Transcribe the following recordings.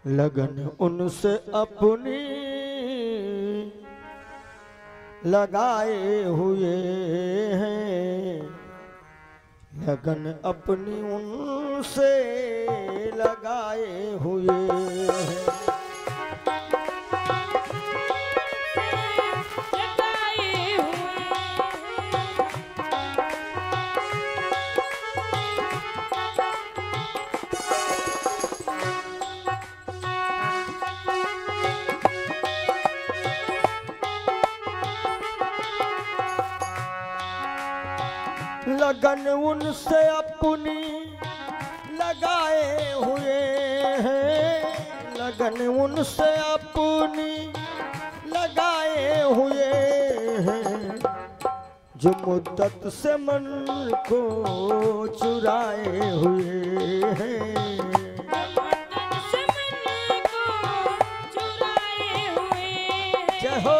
लगन उनसे अपनी लगाए हुए हैं, लगन अपनी उनसे लगाए हुए हैं। लगन उनसे अपनी लगाए हुए हैं, लगन उनसे अपनी लगाए हुए हैं, जो मुद्दत से मन को चुराए हुए हैं। जय हो।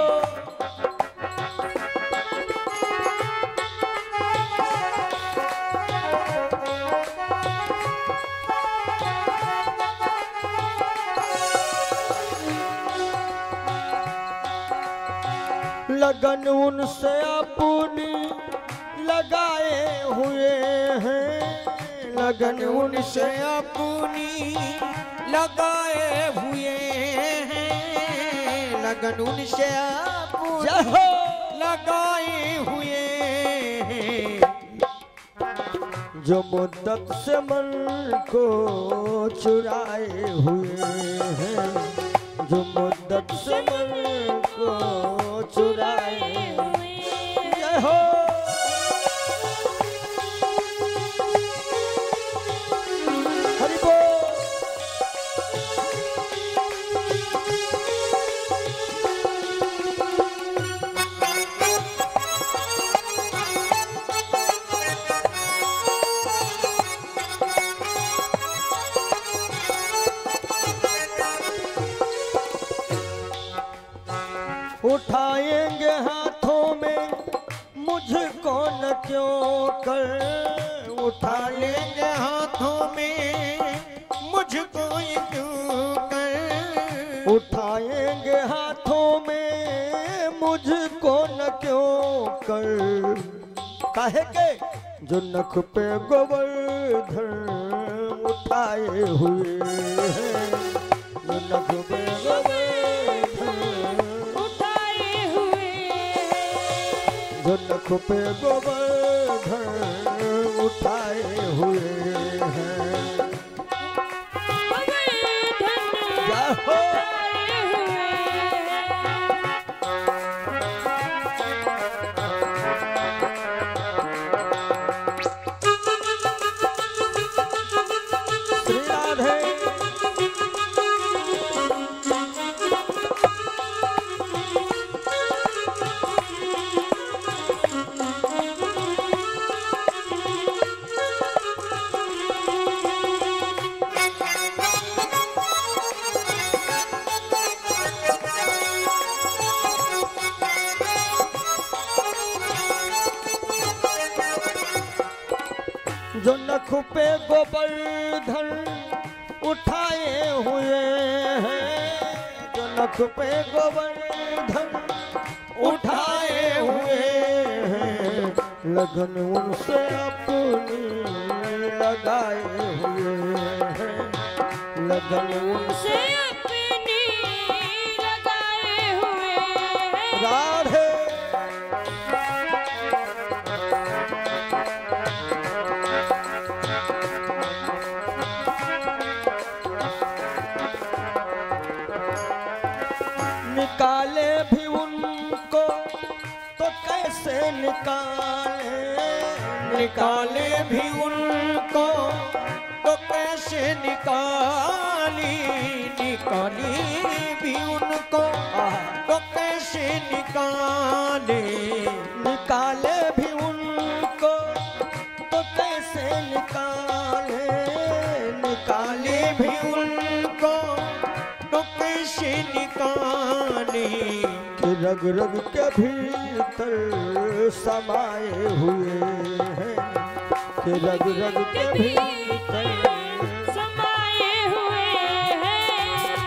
लगन उनसे अपनी लगाए हुए हैं, लगन उनसे अपनी लगाए हुए हैं, लगन उनसे अपनी लगाए हुए हैं, जो मुद्दत से मन को चुराए हुए हैं, जो मुद्दत से मन को चुराए हुए। जय हो। हरि बोल। उठाएंगे हाथों में मुझको न क्यों कर, उठा लेंगे हाथों में मुझको क्यों कर, उठाएंगे हाथों में मुझको न क्यों कर, काहे के जो नख पे गोवर्धन उठाए हुए हैं, जो नख पे गोवर्धन जो नख पे गोवर्धन उठाए हुए हैं। जय हो। श्री राधे। जो नख पे गोवर्धन उठाए हुए हैं, जो नख पे गोवर्धन उठाए हुए हैं, लगन उनसे अपनी लगाए हुए हैं, लगन उनसे अपनी लगाए हुए हैं। राधे। निकाले भी उनको तो कैसे निकाले, निकाले भी उनको तो कैसे निकाली, निकाली भी उनको तो कैसे निकाले, निकाले भी उनको तो कैसे निकाले, निकाले भी उनको तो कैसे निकाले, कि रग रग के भीतर समाये हुए हैं, कि रग रग के भीतर समाये हुए हैं,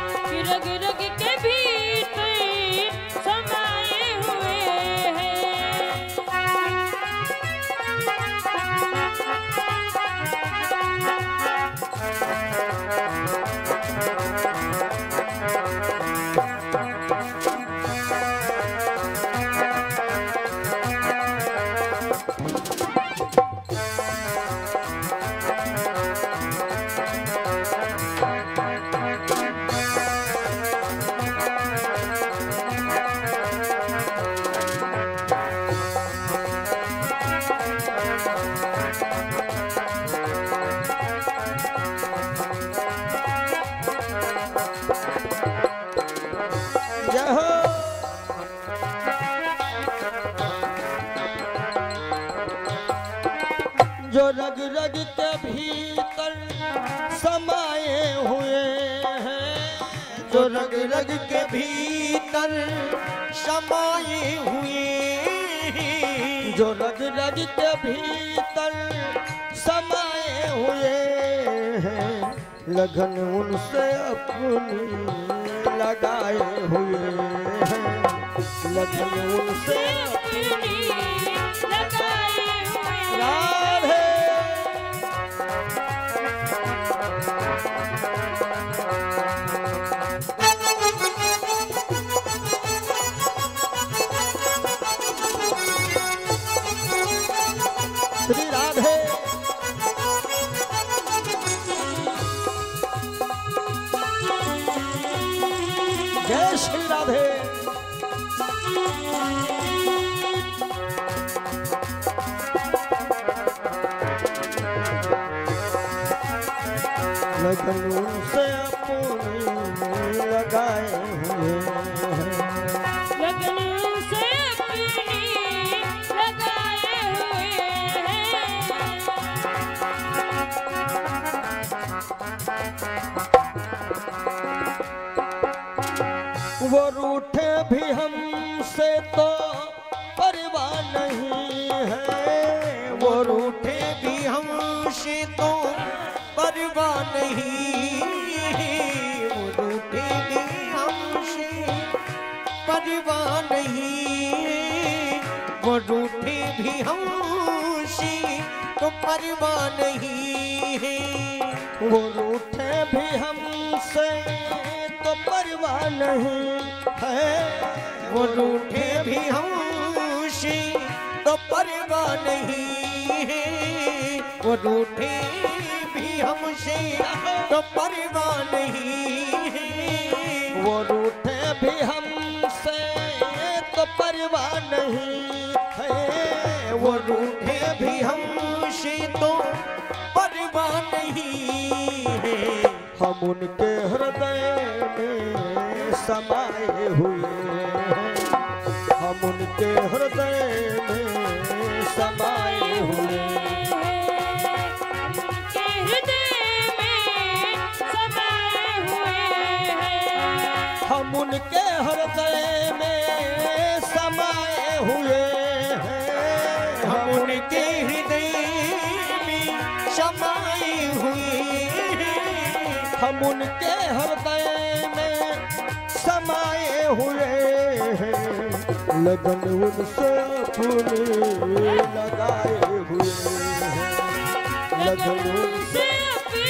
जो रग रग के भीतर समाये हुए, जो रग रग के भीतर समाये हुए हैं, लगन उनसे अपनी लगाए हुए हैं, लगन उनसे अपनी लगाए हुए राधे। श्री राधे जय श्री राधे। लगन उनसे अपनी लगाए हुए हैं, लगन उनसे अपनी लगाए हुए हैं। वो रूठे भी हमसे तो परवाह नहीं है, वो रूठे भी हमसे तो परवाह नहीं, वो रूठे भी हमसे परवाह नहीं, वो रूठे भी हमसे तो परवाह नहीं है, वो रूठे भी हमसे तो परवाह नहीं है, वो रूठे भी हमसे तो परवाह नहीं है, वो रूठे भी हमसे तो परवाह नहीं है, वो रूठे भी हमसे तो परवाह नहीं है, वो रूठे भी हमसे तो परवाह नहीं है, हम उनके हृदय में समाये हुए हैं, हम उनके हृदय में समाये हुए हैं, हम उनके हृदय में समाये हुए हैं, हम उनके हृदय में समाये हुए हैं, हम उनके हृदय में समाये हुए हैं, लगन उनसे अपनी लगाए हुए हैं, लगन उनसे अपनी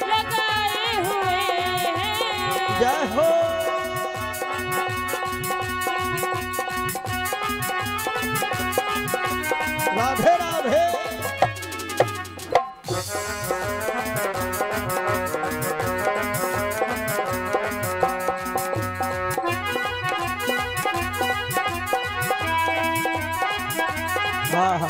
लगाए हुए हैं। जय हो राधे राधे। हाँ हाँ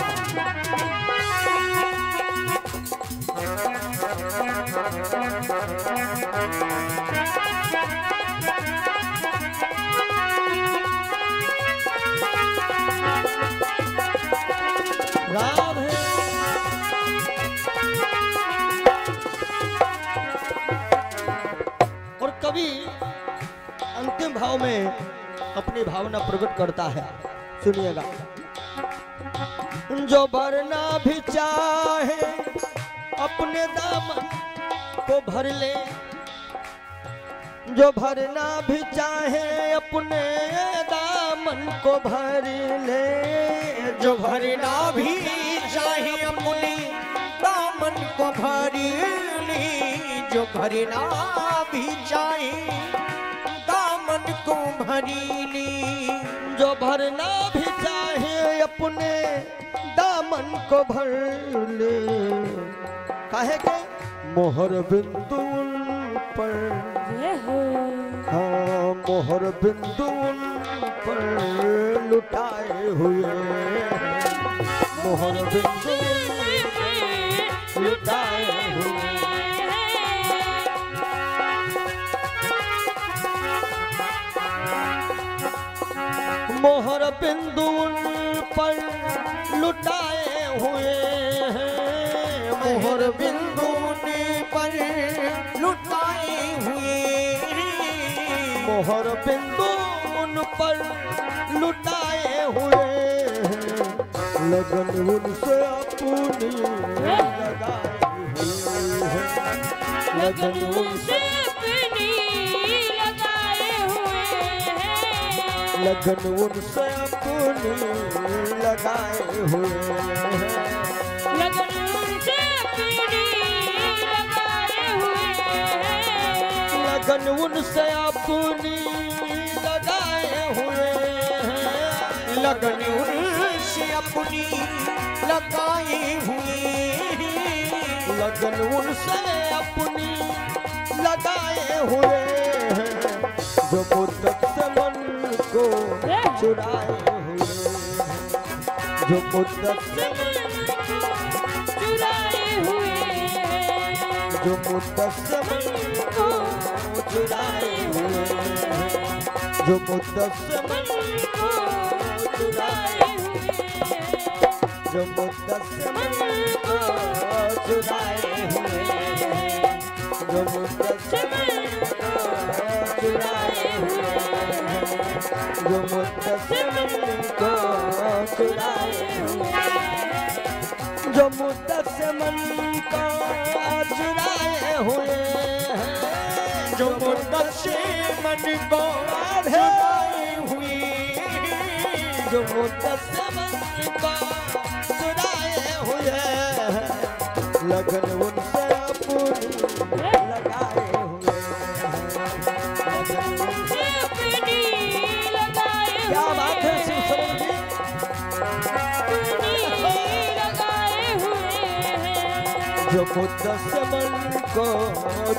राधे। और कवि अंतिम भाव में अपनी भावना प्रकट करता है, सुनिएगा। जो भरना भी चाहे अपने दामन को भर ले, जो भरना भी चाहे अपने दामन को भर ले, जो भरना भी चाहे अपने दामन को भर ले, जो भरना भी चाहे दामन को भर ले, जो भरना भी चाहे अपने दामन को भर ले, काहे के मोहर बिंदु पर, हाँ मोहर बिंदु पर लुटाए हुए, मोहर बिंदु लुटाए हुए, मोहर बिंदु पर लुटाए हुए हैं, मोहर बिंदु पर लुटाए हुए हैं, मोहर बिंदु उन पर लुटाए हुए हैं, लगन उनसे अपनी लगाए हुए हैं, लगन उनसे अपनी लगाए हुए हैं, लगन उनसे अपनी लगाए हुए हैं, लगन उनसे अपनी लगाए हुए हैं, लगन उनसे अपनी लगाए हुए हैं, लगन उनसे अपनी लगाए हुए हैं, लगन उनसे अपनी लगाए हुए हैं, जो मुद्दत से मन को चुराए हुए हैं, जो मुद्दत से चुराए हुए हैं, जो मुद्दत से मन को चुराए हुए हैं, जो मुद्दत से मन को चुराए हुए हैं, जो मुद्दत से मन को चुराए हुए हैं, जो मुद्दत से मन को चुराए हुए हैं, जो मुद्दत से मन को चुराए हुए हैं, जो मुद्दत से मन को चुराए हुए हैं, जो मुद्दत से मन को चुराए हुए हैं, जो मुद्दत से मन को चुराए हुए हैं, लगन उनसे अपनी लगाए हुए हैं, लगन उनसे अपनी लगाए क्या बात है हुए शिव सरोज जी? अपनी लगाए हुए हैं, जो मुद्दत से मन को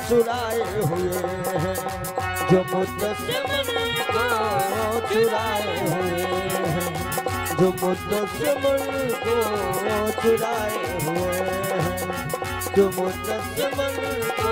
चुराए हुए हैं, जो मुद्दत से मन को चुराए हुए हैं, जो मुद्दत से मन को चुराए हुए हैं, जो मुद्दत से मन को